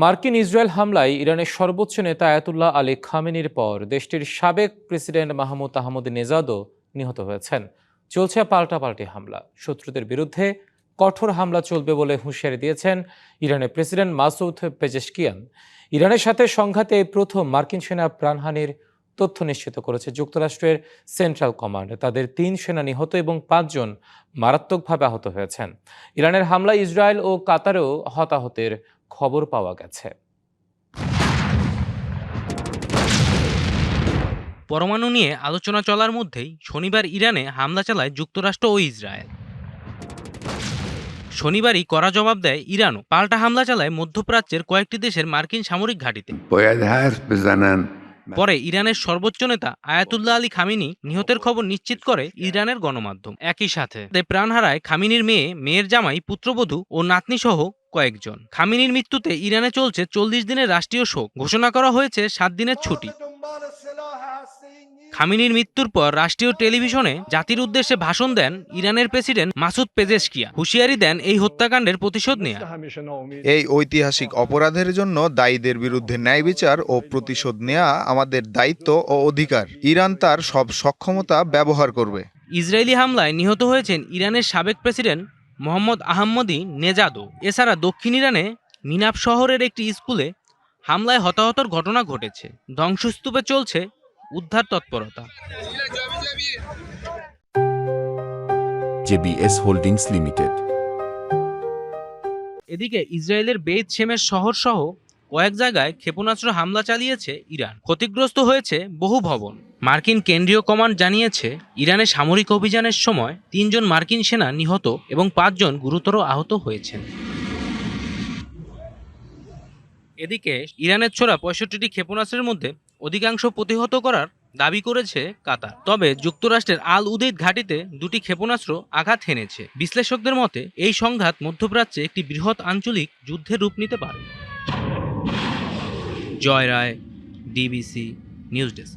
মার্কিন ইসরায়েল হামলায় ইরানের সর্বোচ্চ নেতা আয়াতুল্লাহ আলী খামেনির পর দেশটির সাবেক প্রেসিডেন্ট মাহমুদ আহমদিনেজাদও নিহত হয়েছেন। চলছে পাল্টাপাল্টি হামলা। শত্রুদের বিরুদ্ধে কঠোর হামলা চলবে বলে হুঁশিয়ারি দিয়েছেন ইরানের প্রেসিডেন্ট মাসুদ পেজেশকিয়ান। ইরানের সাথে সংঘাতে এই প্রথম মার্কিন সেনা প্রাণহানির তথ্য নিশ্চিত করেছে যুক্তরাষ্ট্রের সেন্ট্রাল কমান্ড। তাদের ৩ সেনা নিহত এবং ৫ জন মারাত্মকভাবে আহত হয়েছেন। ইরানের হামলায় ইসরায়েল ও কাতারেও হতাহতের খবর পাওয়া গেছে। পরমাণু নিয়ে আলোচনা চলার মধ্যেই শনিবার ইরানে হামলা চালায় যুক্তরাষ্ট্র ও ইসরায়েল। শনিবারই কড়া জবাব দেয় ইরানও। পাল্টা হামলা চালায় মধ্যপ্রাচ্যের কয়েকটি দেশের মার্কিন সামরিক ঘাঁটিতে। পরে ইরানের সর্বোচ্চ নেতা আয়াতুল্লাহ আলী খামেনি নিহতের খবর নিশ্চিত করে ইরানের গণমাধ্যম। একই সাথে প্রাণ হারায় খামেনির মেয়ের জামাই, পুত্রবধূ ও নাতনি সহ কয়েকজন। খামেনির মৃত্যুতে ইরানে চলছে 40 দিনের রাষ্ট্রীয় শোক। ঘোষণা করা হয়েছে 7 দিনের ছুটি। খামেনির মৃত্যুর পর রাষ্ট্রীয় টেলিভিশনে জাতির উদ্দেশ্যে ভাষণ দেন ইরানের প্রেসিডেন্ট মাসুদ পেজেশকিয়ান। হুঁশিয়ারি দেন এই হত্যাকাণ্ডের প্রতিশোধ নেয়া। এই ঐতিহাসিক অপরাধের জন্য দায়ীদের বিরুদ্ধে ন্যায় বিচার ও প্রতিশোধ নেওয়া আমাদের দায়িত্ব ও অধিকার। ইরান তার সব সক্ষমতা ব্যবহার করবে। ইসরায়েলি হামলায় নিহত হয়েছেন ইরানের সাবেক প্রেসিডেন্ট মোহাম্মদ আহমদিনেজাদও। এছাড়া দক্ষিণ ইরানে মিনাব শহরের একটি স্কুলে হামলায় হতাহতর ঘটনা ঘটেছে। ধ্বংসস্তূপে চলছে উদ্ধার তৎপরতা। JBS holdings limited. এদিকে ইসরায়েলের বেইত শেমেশ শহর সহ কয়েক জায়গায় ক্ষেপণাস্ত্র হামলা চালিয়েছে ইরান। ক্ষতিগ্রস্ত হয়েছে বহু ভবন। মার্কিন কেন্দ্রীয় কমান্ড জানিয়েছে ইরানের সামরিক অভিযানের সময় 3 জন মার্কিন সেনা নিহত এবং 5 জন গুরুতর আহত হয়েছেন। এদিকে ইরানের ছোড়া 65টি ক্ষেপণাস্ত্রের মধ্যে অধিকাংশ প্রতিহত করার দাবি করেছে কাতার। তবে যুক্তরাষ্ট্রের আল উদেইদ ঘাঁটিতে 2টি ক্ষেপণাস্ত্র আঘাত হেনেছে। বিশ্লেষকদের মতে এই সংঘাত মধ্যপ্রাচ্যে একটি বৃহৎ আঞ্চলিক যুদ্ধের রূপ নিতে পারে। জয় রায়, ডিবিসি নিউজ ডেস্ক।